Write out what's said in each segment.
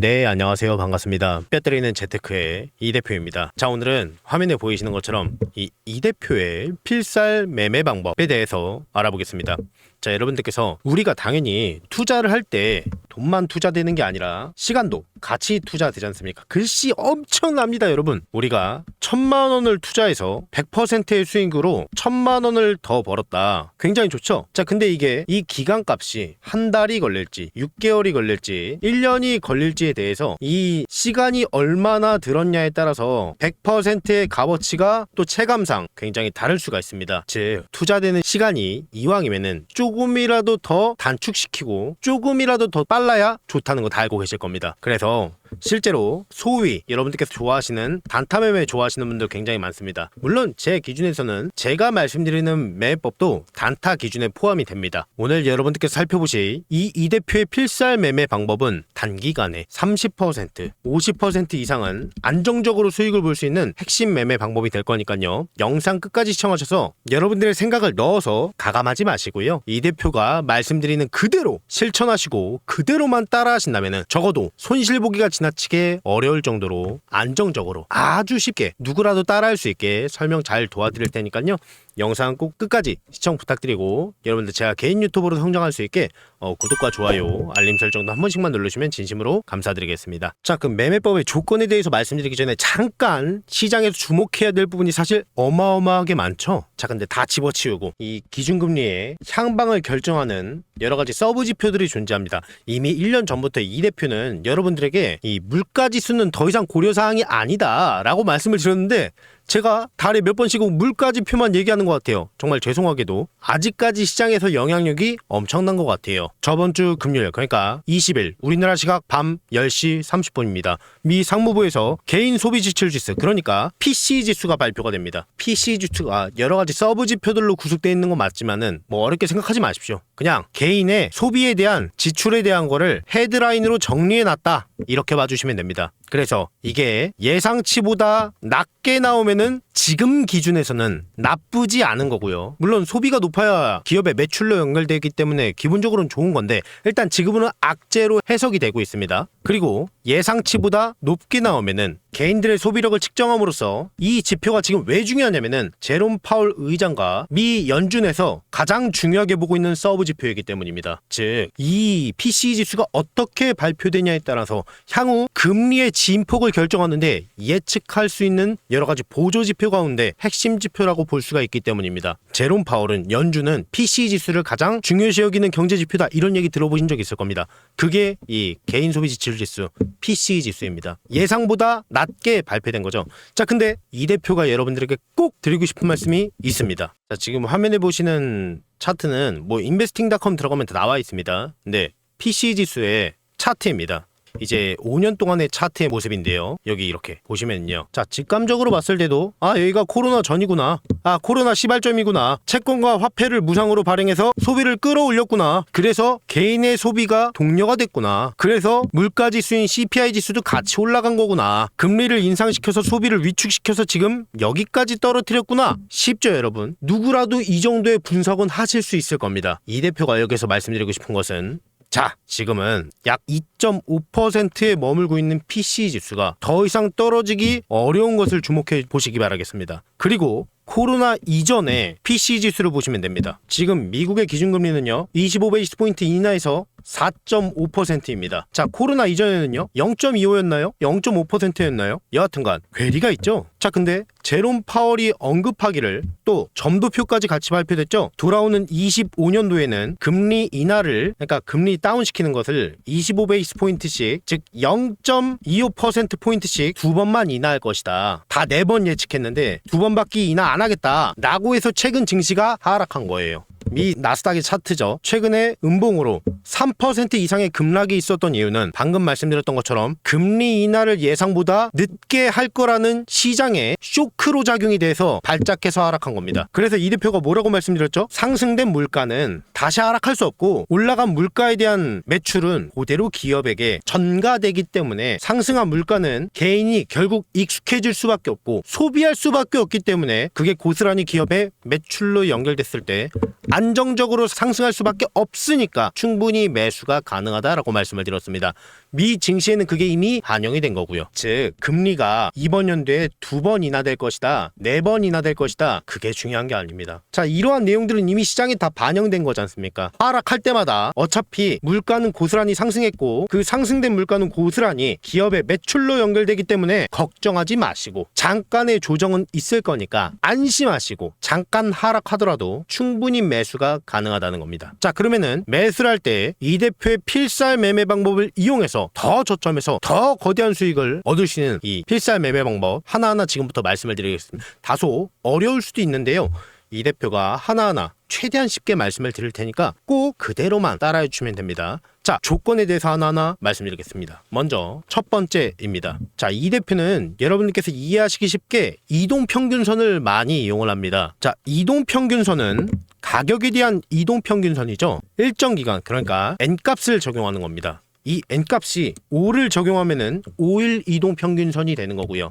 네, 안녕하세요. 반갑습니다. 뼈때리는 재테크의 이 대표입니다. 자, 오늘은 화면에 보이시는 것처럼 이 대표의 필살 매매 방법에 대해서 알아보겠습니다. 자, 여러분들께서 우리가 당연히 투자를 할 때 돈만 투자되는 게 아니라 시간도 같이 투자되지 않습니까? 글씨 엄청납니다, 여러분. 우리가 1,000만 원을 투자해서 100%의 수익으로 1,000만 원을 더 벌었다. 굉장히 좋죠? 자, 근데 이게 이 기간값이 한 달이 걸릴지 6개월이 걸릴지 1년이 걸릴지에 대해서 이 시간이 얼마나 들었냐에 따라서 100%의 값어치가 또 체감상 굉장히 다를 수가 있습니다. 즉, 투자되는 시간이 이왕이면은 조금이라도 더 단축시키고 조금이라도 더 빨라야 좋다는 거 다 알고 계실 겁니다. 그래서 실제로 소위 여러분들께서 좋아하시는 단타 매매 좋아하시는 분들 굉장히 많습니다. 물론 제 기준에서는 제가 말씀드리는 매매법도 단타 기준에 포함이 됩니다. 오늘 여러분들께서 살펴보실 이 대표의 필살 매매 방법은 단기간에 30%, 50% 이상은 안정적으로 수익을 볼 수 있는 핵심 매매 방법이 될 거니까요. 영상 끝까지 시청하셔서 여러분들의 생각을 넣어서 가감하지 마시고요. 이 대표가 말씀드리는 그대로 실천하시고 그대로만 따라 하신다면 적어도 손실보기가 지나치게 어려울 정도로 안정적으로 아주 쉽게 누구라도 따라할 수 있게 설명 잘 도와드릴 테니까요. 영상 꼭 끝까지 시청 부탁드리고 여러분들 제가 개인 유튜버로 성장할 수 있게 구독과 좋아요, 알림 설정도 한 번씩만 누르시면 진심으로 감사드리겠습니다. 자, 그럼 매매법의 조건에 대해서 말씀드리기 전에 잠깐 시장에서 주목해야 될 부분이 사실 어마어마하게 많죠. 자, 근데 다 집어치우고 이 기준금리의 향방을 결정하는 여러가지 서브 지표들이 존재합니다. 이미 1년 전부터 이 대표는 여러분들에게 이 물가지수는 더 이상 고려사항이 아니다 라고 말씀을 드렸는데 제가 달에 몇 번씩 물가지표만 얘기하는 것 같아요. 정말 죄송하게도 아직까지 시장에서 영향력이 엄청난 것 같아요. 저번 주 금요일, 그러니까 20일 우리나라 시각 밤 10시 30분입니다. 미 상무부에서 개인 소비 지출 지수, 그러니까 PCE 지수가 발표가 됩니다. PCE 지수가 여러 가지 서브 지표들로 구성되어 있는 건 맞지만은 뭐 어렵게 생각하지 마십시오. 그냥 개인의 소비에 대한 지출에 대한 거를 헤드라인으로 정리해놨다, 이렇게 봐주시면 됩니다. 그래서 이게 예상치보다 낮게 나오면은 지금 기준에서는 나쁘지 않은 거고요. 물론 소비가 높아야 기업의 매출로 연결되기 때문에 기본적으로는 좋은 건데 일단 지금은 악재로 해석이 되고 있습니다. 그리고 예상치보다 높게 나오면은 개인들의 소비력을 측정함으로써 이 지표가 지금 왜 중요하냐면은 제롬 파월 의장과 미 연준에서 가장 중요하게 보고 있는 서브 지표이기 때문입니다. 즉, 이 PCE 지수가 어떻게 발표되냐에 따라서 향후 금리의 진폭을 결정하는데 예측할 수 있는 여러 가지 보조 지표 가운데 핵심 지표라고 볼 수가 있기 때문입니다. 제롬 파월은 연준은 PCE 지수를 가장 중요시 여기는 경제 지표다, 이런 얘기 들어보신 적 있을 겁니다. 그게 이 개인 소비 지출 지수 PCE 지수입니다. 예상보다 낮게 발표된 거죠. 자, 근데 이 대표가 여러분들에게 꼭 드리고 싶은 말씀이 있습니다. 자, 지금 화면에 보시는 차트는 뭐 investing.com 들어가면 다 나와 있습니다. 근데 PCE 지수의 차트입니다. 이제 5년 동안의 차트의 모습인데요. 여기 이렇게 보시면요. 자, 직감적으로 봤을 때도 여기가 코로나 전이구나. 코로나 시발점이구나. 채권과 화폐를 무상으로 발행해서 소비를 끌어올렸구나. 그래서 개인의 소비가 동료가 됐구나. 그래서 물가지수인 CPI 지수도 같이 올라간 거구나. 금리를 인상시켜서 소비를 위축시켜서 지금 여기까지 떨어뜨렸구나. 쉽죠, 여러분? 누구라도 이 정도의 분석은 하실 수 있을 겁니다. 이 대표가 여기서 말씀드리고 싶은 것은, 자, 지금은 약 2.5%에 머물고 있는 PCE 지수가 더 이상 떨어지기 어려운 것을 주목해 보시기 바라겠습니다. 그리고 코로나 이전에 PCE 지수를 보시면 됩니다. 지금 미국의 기준금리는요 25베이스 포인트 이하에서 4.5%입니다. 자, 코로나 이전에는요 0.25였나요? 0.5%였나요? 여하튼간 괴리가 있죠. 자, 근데 제롬 파월이 언급하기를 또 점도표까지 같이 발표됐죠. 돌아오는 25년도에는 금리 인하를, 그러니까 금리 다운시키는 것을 25베이스 포인트씩, 즉 0.25% 포인트씩 두 번만 인하할 것이다. 다 4번 예측했는데 2번밖에 인하 안 하겠다 라고 해서 최근 증시가 하락한 거예요. 미 나스닥의 차트죠. 최근에 음봉으로 3% 이상의 급락이 있었던 이유는 방금 말씀드렸던 것처럼 금리 인하를 예상보다 늦게 할 거라는 시장의 쇼크로 작용이 돼서 발작해서 하락한 겁니다. 그래서 이 대표가 뭐라고 말씀드렸죠? 상승된 물가는 다시 하락할 수 없고 올라간 물가에 대한 매출은 그대로 기업에게 전가되기 때문에 상승한 물가는 개인이 결국 익숙해질 수밖에 없고 소비할 수밖에 없기 때문에 그게 고스란히 기업의 매출로 연결됐을 때 안 안정적으로 상승할 수밖에 없으니까 충분히 매수가 가능하다라고 말씀을 드렸습니다. 미 증시에는 그게 이미 반영이 된 거고요. 즉 금리가 이번 연도에 2번 인하될 것이다, 4번 인하될 것이다, 그게 중요한 게 아닙니다. 자, 이러한 내용들은 이미 시장에 다 반영된 거지 않습니까? 하락할 때마다 어차피 물가는 고스란히 상승했고 그 상승된 물가는 고스란히 기업의 매출로 연결되기 때문에 걱정하지 마시고 잠깐의 조정은 있을 거니까 안심하시고 잠깐 하락하더라도 충분히 매수가 가능하다는 겁니다. 자, 그러면은 매수를 할 때 이 대표의 필살 매매 방법을 이용해서 더 저점에서 더 거대한 수익을 얻을 수 있는 이 필살 매매 방법 하나하나 지금부터 말씀을 드리겠습니다. 다소 어려울 수도 있는데요. 이 대표가 하나하나 최대한 쉽게 말씀을 드릴 테니까 꼭 그대로만 따라해 주시면 됩니다. 자, 조건에 대해서 하나하나 말씀드리겠습니다. 먼저 첫 번째입니다. 자, 이 대표는 여러분들께서 이해하시기 쉽게 이동평균선을 많이 이용을 합니다. 자, 이동평균선은 가격에 대한 이동평균선이죠. 일정 기간, 그러니까 N값을 적용하는 겁니다. 이 N값이 5를 적용하면은 5일 이동평균선이 되는 거고요.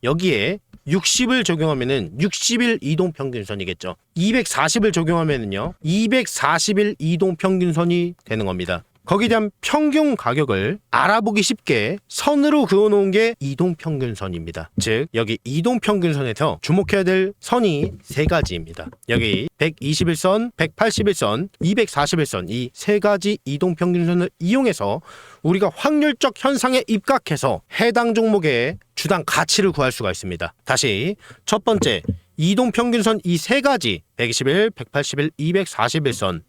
여기에 60을 적용하면은 60일 이동평균선이겠죠. 240을 적용하면은요 240일 이동평균선이 되는 겁니다. 거기에 대한 평균 가격을 알아보기 쉽게 선으로 그어놓은 게 이동평균선입니다. 즉 여기 이동평균선에서 주목해야 될 선이 세 가지입니다. 여기 121선, 181선, 241선 이 세 가지 이동평균선을 이용해서 우리가 확률적 현상에 입각해서 해당 종목의 주당 가치를 구할 수가 있습니다. 다시 첫 번째 이동평균선 이 세 가지 121, 181, 241선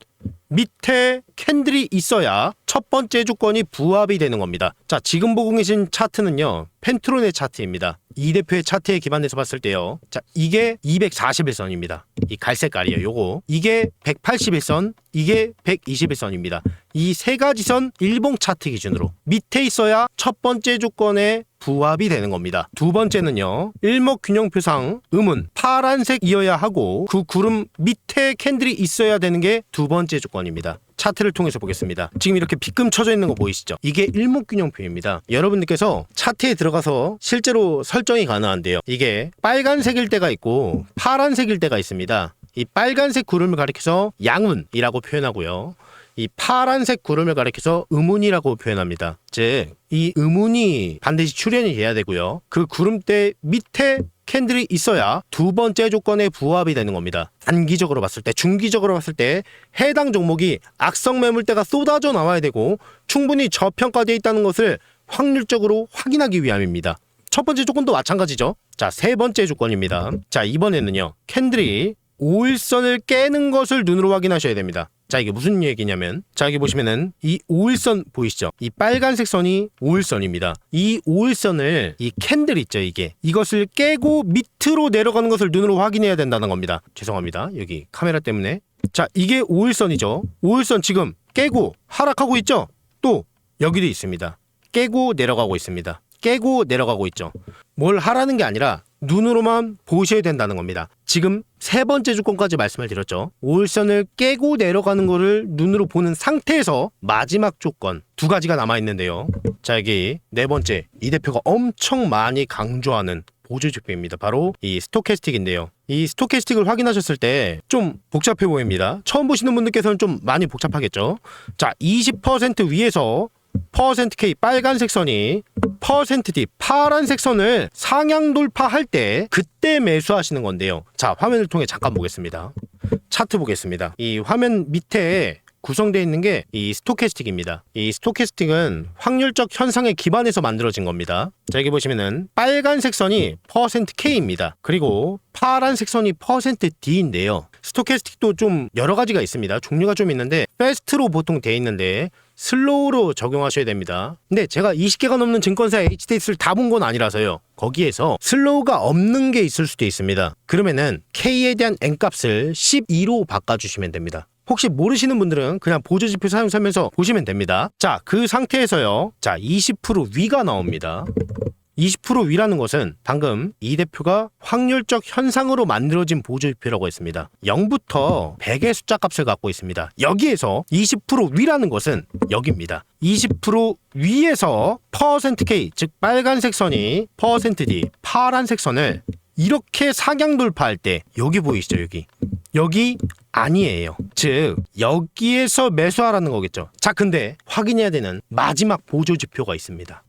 밑에 캔들이 있어야 첫 번째 조건이 부합이 되는 겁니다. 자, 지금 보고 계신 차트는요 펜트론의 차트입니다. 이 대표의 차트에 기반해서 봤을 때요, 자, 이게 241선입니다. 이 갈색깔이에요. 요거 이게 181선, 이게 121선입니다. 이 세 가지 선 일봉 차트 기준으로 밑에 있어야 첫 번째 조건에 부합이 되는 겁니다. 두 번째는요 일목균형표상 음은 파란색이어야 하고 그 구름 밑에 캔들이 있어야 되는 게 두 번째 조건입니다. 차트를 통해서 보겠습니다. 지금 이렇게 빗금 쳐져 있는 거 보이시죠? 이게 일목균형표입니다. 여러분들께서 차트에 들어가서 실제로 설정이 가능한데요. 이게 빨간색일 때가 있고 파란색일 때가 있습니다. 이 빨간색 구름을 가리켜서 양운이라고 표현하고요. 이 파란색 구름을 가리켜서 음운이라고 표현합니다. 즉, 이 음운이 반드시 출현이 돼야 되고요. 그 구름대 밑에 캔들이 있어야 두 번째 조건에 부합이 되는 겁니다. 단기적으로 봤을 때, 중기적으로 봤을 때 해당 종목이 악성 매물대가 쏟아져 나와야 되고 충분히 저평가되어 있다는 것을 확률적으로 확인하기 위함입니다. 첫 번째 조건도 마찬가지죠. 자, 세 번째 조건입니다. 자, 이번에는요 캔들이 5일선을 깨는 것을 눈으로 확인하셔야 됩니다. 자, 이게 무슨 얘기냐면, 자, 여기 보시면은 이 5일선 보이시죠? 이 빨간색 선이 5일선입니다. 이 5일선을 이 캔들 있죠, 이것을 깨고 밑으로 내려가는 것을 눈으로 확인해야 된다는 겁니다. 죄송합니다. 여기 카메라 때문에. 자, 이게 5일선이죠. 5일선 지금 깨고 하락하고 있죠? 또 여기도 있습니다. 깨고 내려가고 있습니다. 깨고 내려가고 있죠. 뭘 하라는 게 아니라 눈으로만 보셔야 된다는 겁니다. 지금 세 번째 조건까지 말씀을 드렸죠. 5일선을 깨고 내려가는 거를 눈으로 보는 상태에서 마지막 조건 두 가지가 남아있는데요. 자, 여기 네 번째, 이 대표가 엄청 많이 강조하는 보조지표입니다. 바로 이 스토캐스틱인데요. 이 스토캐스틱을 확인하셨을 때 좀 복잡해 보입니다. 처음 보시는 분들께서는 좀 많이 복잡하겠죠. 자, 20% 위에서 %K 빨간색 선이 %D 파란색 선을 상향 돌파할 때 그때 매수하시는 건데요. 자, 화면을 통해 잠깐 보겠습니다. 차트 보겠습니다. 이 화면 밑에 구성되어 있는 게 이 스토캐스틱입니다. 이 스토캐스틱은 확률적 현상에 기반해서 만들어진 겁니다. 자, 여기 보시면은 빨간색 선이 %K입니다. 그리고 파란색 선이 %D인데요. 스토캐스틱도 좀 여러 가지가 있습니다. 종류가 좀 있는데 패스트로 보통 돼 있는데 슬로우로 적용하셔야 됩니다. 근데 제가 20개가 넘는 증권사 HTS를 다 본 건 아니라서요. 거기에서 슬로우가 없는 게 있을 수도 있습니다. 그러면은 K에 대한 N값을 12로 바꿔주시면 됩니다. 혹시 모르시는 분들은 그냥 보조지표 사용하면서 보시면 됩니다. 자, 그 상태에서요. 자, 20% 위가 나옵니다. 20% 위라는 것은 방금 이 대표가 확률적 현상으로 만들어진 보조지표라고 했습니다. 0부터 100의 숫자 값을 갖고 있습니다. 여기에서 20% 위라는 것은 여기입니다. 20% 위에서 %K, 즉 빨간색 선이 %D, 파란색 선을 이렇게 상향 돌파할 때 여기 보이시죠? 여기 여기 아니에요. 즉 여기에서 매수하라는 거겠죠. 자, 근데 확인해야 되는 마지막 보조 지표가 있습니다.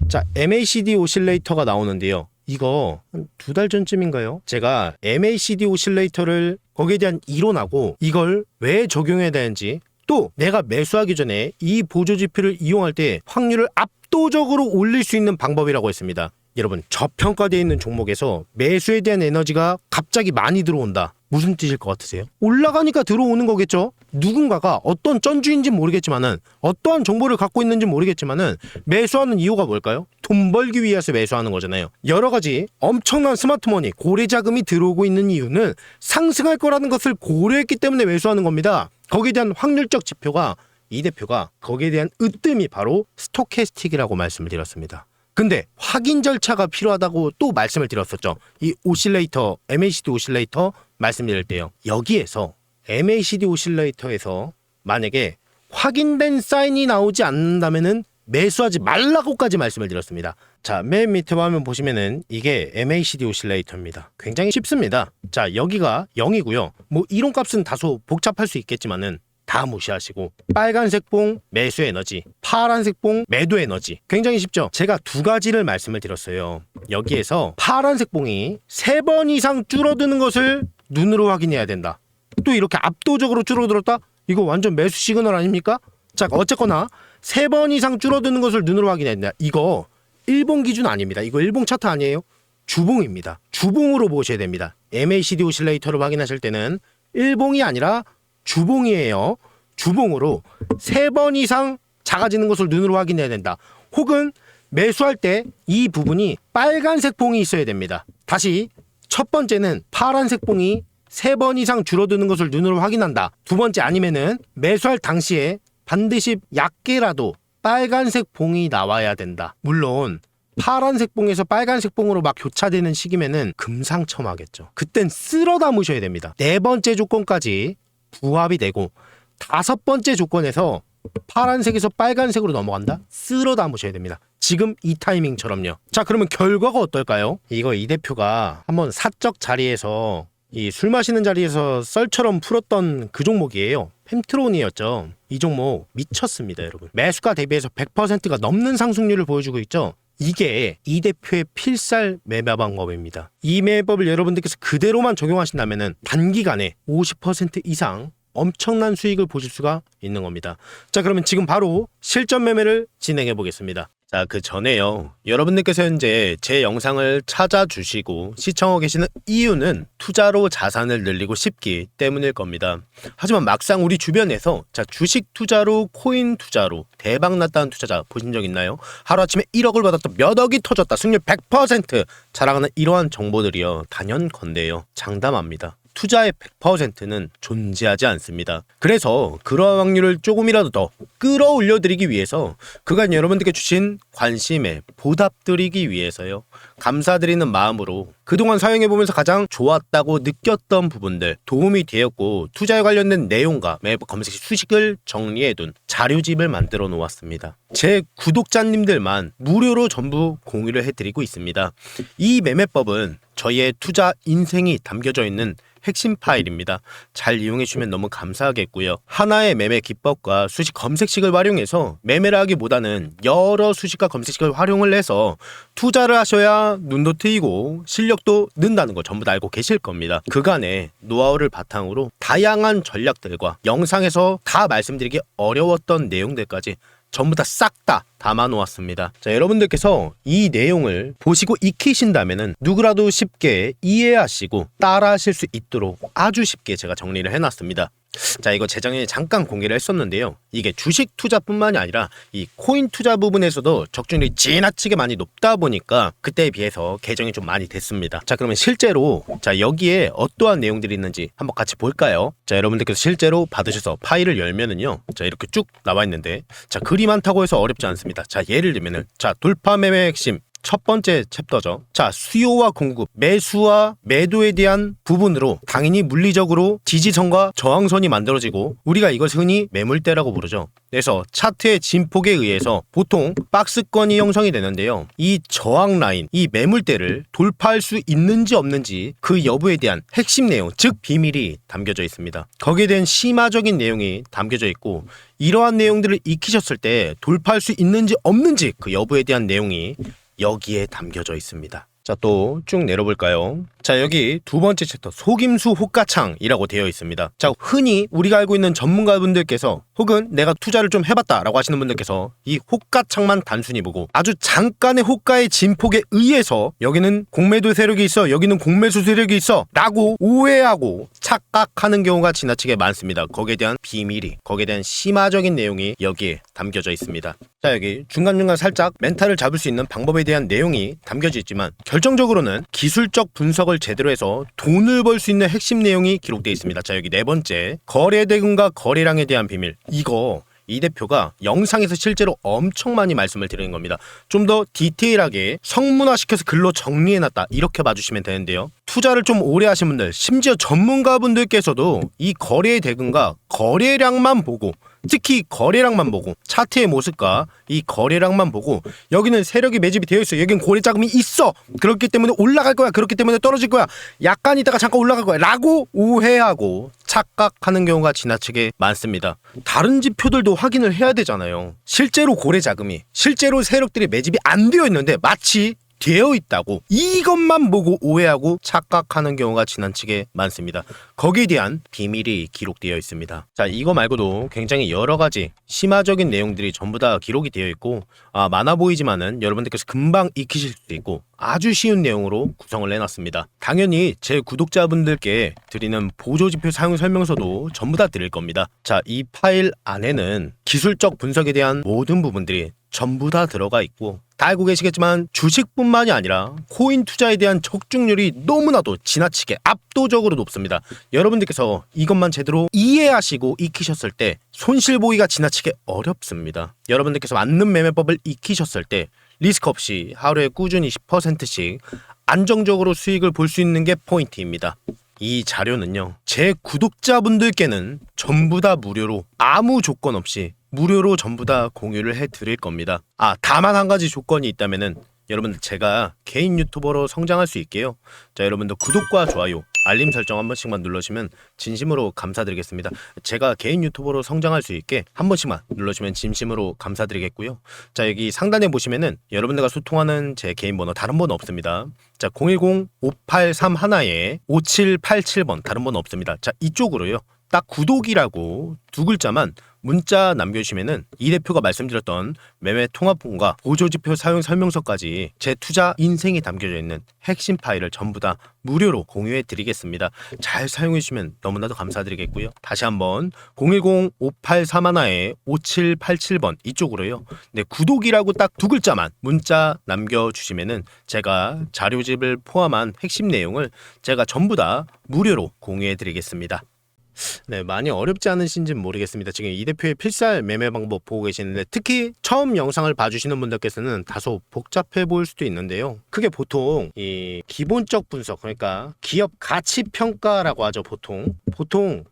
자, MACD 오실레이터가 나오는데요. 이거 한 2달 전쯤인가요? 제가 MACD 오실레이터를 거기에 대한 이론하고 이걸 왜 적용해야 되는지, 또 내가 매수하기 전에 이 보조 지표를 이용할 때 확률을 압도적으로 올릴 수 있는 방법이라고 했습니다. 여러분, 저평가되어 있는 종목에서 매수에 대한 에너지가 갑자기 많이 들어온다. 무슨 뜻일 것 같으세요? 올라가니까 들어오는 거겠죠? 누군가가 어떤 쩐주인지 모르겠지만은, 어떠한 정보를 갖고 있는지 모르겠지만은 매수하는 이유가 뭘까요? 돈 벌기 위해서 매수하는 거잖아요. 여러 가지 엄청난 스마트머니, 고래 자금이 들어오고 있는 이유는 상승할 거라는 것을 고려했기 때문에 매수하는 겁니다. 거기에 대한 확률적 지표가, 이 대표가 거기에 대한 으뜸이 바로 스토캐스틱이라고 말씀을 드렸습니다. 근데 확인 절차가 필요하다고 또 말씀을 드렸었죠. 이 오실레이터, MACD 오실레이터 말씀드릴 때요. 여기에서 MACD 오실레이터에서 만약에 확인된 사인이 나오지 않는다면은 매수하지 말라고까지 말씀을 드렸습니다. 자, 맨 밑에 화면 보시면은 이게 MACD 오실레이터입니다. 굉장히 쉽습니다. 자, 여기가 0이고요. 뭐 이론 값은 다소 복잡할 수 있겠지만은 다 무시하시고, 빨간색 봉 매수 에너지, 파란색 봉 매도 에너지. 굉장히 쉽죠? 제가 2가지를 말씀을 드렸어요. 여기에서 파란색 봉이 3번 이상 줄어드는 것을 눈으로 확인해야 된다. 또 이렇게 압도적으로 줄어들었다? 이거 완전 매수 시그널 아닙니까? 자, 어쨌거나 3번 이상 줄어드는 것을 눈으로 확인해야 된다. 이거 일봉 기준 아닙니다. 이거 일봉 차트 아니에요. 주봉입니다. 주봉으로 보셔야 됩니다. MACD 오실레이터를 확인하실 때는 일봉이 아니라 주봉이에요. 주봉으로 3번 이상 작아지는 것을 눈으로 확인해야 된다. 혹은 매수할 때 이 부분이 빨간색 봉이 있어야 됩니다. 다시, 첫 번째는 파란색 봉이 3번 이상 줄어드는 것을 눈으로 확인한다. 두 번째, 아니면은 매수할 당시에 반드시 얕게라도 빨간색 봉이 나와야 된다. 물론 파란색 봉에서 빨간색 봉으로 막 교차되는 시기면은 금상첨화겠죠. 그땐 쓸어 담으셔야 됩니다. 4번째 조건까지 부합이 되고 5번째 조건에서 파란색에서 빨간색으로 넘어간다? 쓸어 담으셔야 됩니다. 지금 이 타이밍처럼요. 자, 그러면 결과가 어떨까요? 이거 이 대표가 한번 사적 자리에서, 이 술 마시는 자리에서 썰처럼 풀었던 그 종목이에요. 펜트론이었죠. 이 종목 미쳤습니다, 여러분. 매수가 대비해서 100%가 넘는 상승률을 보여주고 있죠. 이게 이 대표의 필살 매매 방법입니다. 이 매매법을 여러분들께서 그대로만 적용하신다면 단기간에 50% 이상 엄청난 수익을 보실 수가 있는 겁니다. 자, 그러면 지금 바로 실전 매매를 진행해 보겠습니다. 자, 그 전에요. 여러분들께서 현재 제 영상을 찾아주시고 시청하고 계시는 이유는 투자로 자산을 늘리고 싶기 때문일 겁니다. 하지만 막상 우리 주변에서, 자, 주식 투자로, 코인 투자로 대박 났다는 투자자 보신 적 있나요? 하루아침에 1억을 받았다, 몇 억이 터졌다, 승률 100% 자랑하는 이러한 정보들이요, 단연컨대요, 장담합니다. 투자의 100%는 존재하지 않습니다. 그래서 그러한 확률을 조금이라도 더 끌어올려드리기 위해서 그간 여러분들께 주신 관심에 보답드리기 위해서요, 감사드리는 마음으로 그동안 사용해보면서 가장 좋았다고 느꼈던 부분들, 도움이 되었고 투자에 관련된 내용과 매번 검색 수식을 정리해둔 자료집을 만들어 놓았습니다. 제 구독자님들만 무료로 전부 공유를 해드리고 있습니다. 이 매매법은 저희의 투자 인생이 담겨져 있는 핵심 파일입니다. 잘 이용해주시면 너무 감사하겠고요. 하나의 매매 기법과 수식 검색식을 활용해서 매매를 하기보다는 여러 수식과 검색식을 활용을 해서 투자를 하셔야 눈도 트이고 실력도 는다는 거 전부 다 알고 계실 겁니다. 그간의 노하우를 바탕으로 다양한 전략들과 영상에서 다 말씀드리기 어려웠던 내용들까지 전부 다 싹 다 담아 놓았습니다. 자, 여러분들께서 이 내용을 보시고 익히신다면은 누구라도 쉽게 이해하시고 따라 하실 수 있도록 아주 쉽게 제가 정리를 해놨습니다. 자, 이거 재정에 잠깐 공개를 했었는데요. 이게 주식 투자뿐만이 아니라 이 코인 투자 부분에서도 적중률이 지나치게 많이 높다 보니까 그때에 비해서 개정이 좀 많이 됐습니다. 자, 그러면 실제로 자, 여기에 어떠한 내용들이 있는지 한번 같이 볼까요? 자, 여러분들께서 실제로 받으셔서 파일을 열면은요, 자, 이렇게 쭉 나와 있는데, 자, 글이 많다고 해서 어렵지 않습니다. 자, 예를 들면은, 자, 돌파 매매 핵심 첫 번째 챕터죠. 자, 수요와 공급, 매수와 매도에 대한 부분으로 당연히 물리적으로 지지선과 저항선이 만들어지고 우리가 이것을 흔히 매물대라고 부르죠. 그래서 차트의 진폭에 의해서 보통 박스권이 형성이 되는데요. 이 저항 라인, 이 매물대를 돌파할 수 있는지 없는지 그 여부에 대한 핵심 내용, 즉 비밀이 담겨져 있습니다. 거기에 대한 심화적인 내용이 담겨져 있고 이러한 내용들을 익히셨을 때 돌파할 수 있는지 없는지 그 여부에 대한 내용이 여기에 담겨져 있습니다. 자, 또 쭉 내려볼까요? 자, 여기 두 번째 챕터 속임수 호가창이라고 되어 있습니다. 자, 흔히 우리가 알고 있는 전문가분들께서 혹은 내가 투자를 좀 해봤다라고 하시는 분들께서 이 호가창만 단순히 보고 아주 잠깐의 호가의 진폭에 의해서 여기는 공매도 세력이 있어, 여기는 공매수 세력이 있어 라고 오해하고 착각하는 경우가 지나치게 많습니다. 거기에 대한 비밀이, 거기에 대한 심화적인 내용이 여기에 담겨져 있습니다. 자, 여기 중간중간 살짝 멘탈을 잡을 수 있는 방법에 대한 내용이 담겨져 있지만 결정적으로는 기술적 분석을 제대로 해서 돈을 벌 수 있는 핵심 내용이 기록되어 있습니다. 자, 여기 네 번째 거래대금과 거래량에 대한 비밀. 이거 이 대표가 영상에서 실제로 엄청 많이 말씀을 드리는 겁니다. 좀 더 디테일하게 성문화시켜서 글로 정리해놨다 이렇게 봐주시면 되는데요. 투자를 좀 오래 하신 분들, 심지어 전문가분들께서도 이 거래의 대금과 거래량만 보고, 특히 거래량만 보고, 차트의 모습과 이 거래량만 보고 여기는 세력이 매집이 되어 있어, 여기는 고래 자금이 있어, 그렇기 때문에 올라갈 거야, 그렇기 때문에 떨어질 거야, 약간 있다가 잠깐 올라갈 거야 라고 오해하고 착각하는 경우가 지나치게 많습니다. 다른 지표들도 확인을 해야 되잖아요. 실제로 고래 자금이, 실제로 세력들이 매집이 안 되어 있는데 마치 되어 있다고 이것만 보고 오해하고 착각하는 경우가 지나치게 많습니다. 거기에 대한 비밀이 기록되어 있습니다. 자, 이거 말고도 굉장히 여러 가지 심화적인 내용들이 전부 다 기록이 되어 있고 많아 보이지만은 여러분들께서 금방 익히실 수도 있고 아주 쉬운 내용으로 구성을 해놨습니다. 당연히 제 구독자분들께 드리는 보조지표 사용 설명서도 전부 다 드릴 겁니다. 자, 이 파일 안에는 기술적 분석에 대한 모든 부분들이 전부 다 들어가 있고 다 알고 계시겠지만 주식뿐만이 아니라 코인 투자에 대한 적중률이 너무나도 지나치게 압도적으로 높습니다. 여러분들께서 이것만 제대로 이해하시고 익히셨을 때 손실 보기가 지나치게 어렵습니다. 여러분들께서 맞는 매매법을 익히셨을 때 리스크 없이 하루에 꾸준히 10%씩 안정적으로 수익을 볼 수 있는 게 포인트입니다. 이 자료는요, 제 구독자분들께는 전부 다 무료로 아무 조건 없이 무료로 전부 다 공유를 해드릴 겁니다. 다만 한 가지 조건이 있다면은 여러분들 제가 개인 유튜버로 성장할 수 있게요. 자, 여러분들 구독과 좋아요, 알림 설정 한 번씩만 눌러주시면 진심으로 감사드리겠습니다. 제가 개인 유튜버로 성장할 수 있게 한 번씩만 눌러주시면 진심으로 감사드리겠고요. 자, 여기 상단에 보시면은 여러분들과 소통하는 제 개인 번호 다른 번호 없습니다. 자, 010-5831-5787번 다른 번호 없습니다. 자, 이쪽으로요. 딱 구독이라고 두 글자만 문자 남겨주시면은 이 대표가 말씀드렸던 매매 통합본과 보조지표 사용 설명서까지 제 투자 인생이 담겨져 있는 핵심 파일을 전부 다 무료로 공유해 드리겠습니다. 잘 사용해 주시면 너무나도 감사드리겠고요. 다시 한번 010-5831-5787번 이쪽으로요. 네, 구독이라고 딱 두 글자만 문자 남겨주시면은 제가 자료집을 포함한 핵심 내용을 제가 전부 다 무료로 공유해 드리겠습니다. 네, 많이 어렵지 않으신지는 모르겠습니다. 지금 이 대표의 필살 매매 방법 보고 계시는데 특히 처음 영상을 봐주시는 분들께서는 다소 복잡해 보일 수도 있는데요. 그게 보통 이 기본적 분석, 그러니까 기업 가치 평가라고 하죠. 보통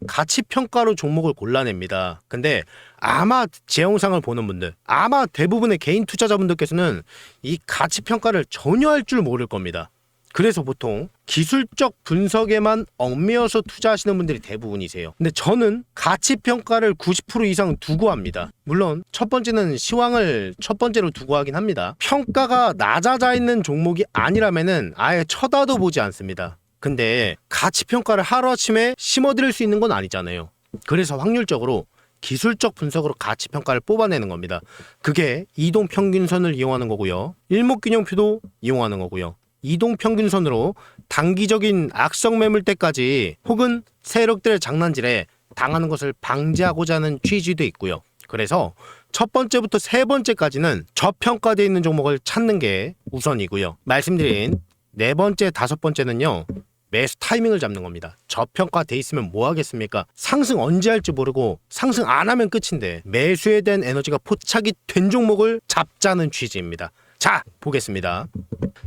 가치 평가로 종목을 골라냅니다. 근데 아마 제 영상을 보는 분들, 아마 대부분의 개인 투자자분들께서는 이 가치 평가를 전혀 할 줄 모를 겁니다. 그래서 보통 기술적 분석에만 얽매여서 투자하시는 분들이 대부분이세요. 근데 저는 가치평가를 90% 이상 두고 합니다. 물론 첫 번째는 시황을 첫 번째로 두고 하긴 합니다. 평가가 낮아져 있는 종목이 아니라면은 아예 쳐다도 보지 않습니다. 근데 가치평가를 하루아침에 심어드릴 수 있는 건 아니잖아요. 그래서 확률적으로 기술적 분석으로 가치평가를 뽑아내는 겁니다. 그게 이동평균선을 이용하는 거고요. 일목균형표도 이용하는 거고요. 이동평균선으로 단기적인 악성 매물대까지 혹은 세력들의 장난질에 당하는 것을 방지하고자 하는 취지도 있고요. 그래서 첫 번째부터 세 번째까지는 저평가되어 있는 종목을 찾는 게 우선이고요. 말씀드린 네 번째, 다섯 번째는요, 매수 타이밍을 잡는 겁니다. 저평가돼 있으면 뭐 하겠습니까? 상승 언제 할지 모르고 상승 안 하면 끝인데 매수에 대한 에너지가 포착이 된 종목을 잡자는 취지입니다. 자, 보겠습니다.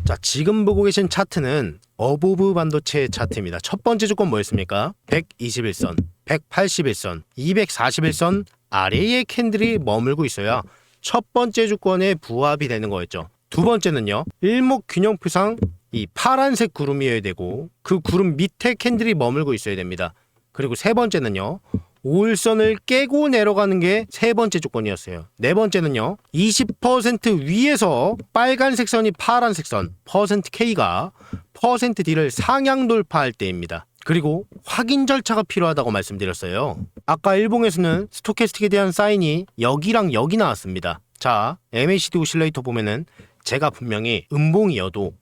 자, 지금 보고 계신 차트는 어보브 반도체 차트입니다. 첫 번째 조건 뭐였습니까? 121선, 181선, 241선 아래의 캔들이 머물고 있어야 첫 번째 조건에 부합이 되는 거였죠. 두 번째는요, 일목균형표상 이 파란색 구름이어야 되고 그 구름 밑에 캔들이 머물고 있어야 됩니다. 그리고 세 번째는요, 5일선을 깨고 내려가는 게 세 번째 조건이었어요. 네 번째는요, 20% 위에서 빨간색 선이 파란색 선 %K가 %D를 상향 돌파할 때입니다. 그리고 확인 절차가 필요하다고 말씀드렸어요. 아까 일봉에서는 스토캐스틱에 대한 사인이 여기랑 여기 나왔습니다. 자, MACD 오실레이터 보면은 제가 분명히 음봉이어도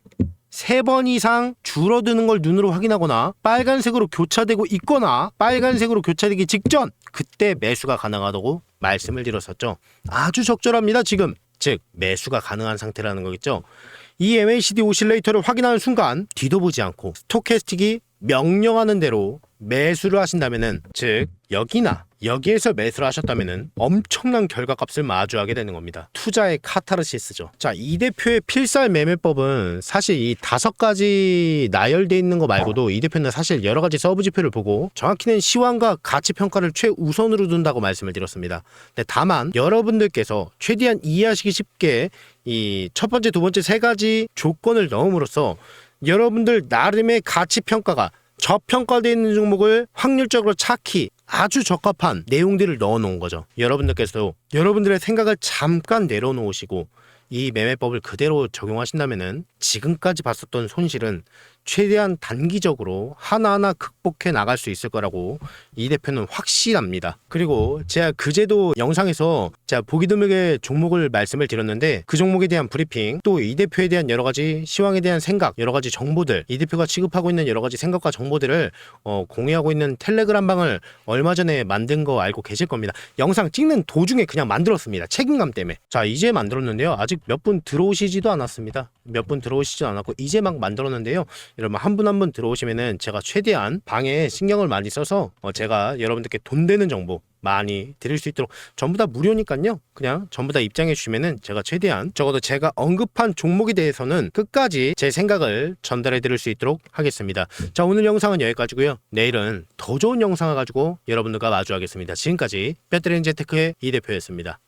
3번 이상 줄어드는 걸 눈으로 확인하거나 빨간색으로 교차되고 있거나 빨간색으로 교차되기 직전, 그때 매수가 가능하다고 말씀을 드렸었죠. 아주 적절합니다. 지금 즉 매수가 가능한 상태라는 거겠죠. 이 MACD 오실레이터를 확인하는 순간 뒤도 보지 않고 스토캐스틱이 명령하는 대로 매수를 하신다면은, 즉 여기나 여기에서 매수를 하셨다면은 엄청난 결과값을 마주하게 되는 겁니다. 투자의 카타르시스죠. 자, 이 대표의 필살 매매법은 사실 이 5가지 나열되어 있는 거 말고도 이 대표는 사실 여러 가지 서브 지표를 보고 정확히는 시황과 가치 평가를 최우선으로 둔다고 말씀을 드렸습니다. 근데 다만 여러분들께서 최대한 이해하시기 쉽게 이 첫 번째, 두 번째 세 가지 조건을 넣음으로써 여러분들 나름의 가치 평가가 저평가되어 있는 종목을 확률적으로 찾기 아주 적합한 내용들을 넣어 놓은 거죠. 여러분들께서도 여러분들의 생각을 잠깐 내려놓으시고 이 매매법을 그대로 적용하신다면은 지금까지 봤었던 손실은 최대한 단기적으로 하나하나 극복해 나갈 수 있을 거라고 이 대표는 확실합니다. 그리고 제가 그제도 영상에서 제가 보기 드물게 종목을 말씀을 드렸는데 그 종목에 대한 브리핑, 또 이 대표에 대한 여러 가지 시황에 대한 생각, 여러 가지 정보들, 이 대표가 취급하고 있는 여러 가지 생각과 정보들을 공유하고 있는 텔레그램 방을 얼마 전에 만든 거 알고 계실 겁니다. 영상 찍는 도중에 그냥 만들었습니다. 책임감 때문에. 자, 이제 만들었는데요. 아직 몇 분 들어오시지도 않았습니다. 몇 분 들어오시지도 않았고 이제 막 만들었는데요. 여러분 한 분 한 분 들어오시면은 제가 최대한 방에 신경을 많이 써서 제가 여러분들께 돈 되는 정보 많이 드릴 수 있도록, 전부 다 무료니까요. 그냥 전부 다 입장해 주시면은 제가 최대한 적어도 제가 언급한 종목에 대해서는 끝까지 제 생각을 전달해 드릴 수 있도록 하겠습니다. 자, 오늘 영상은 여기까지고요. 내일은 더 좋은 영상을 가지고 여러분들과 마주하겠습니다. 지금까지 배터리 재테크의 이 대표였습니다.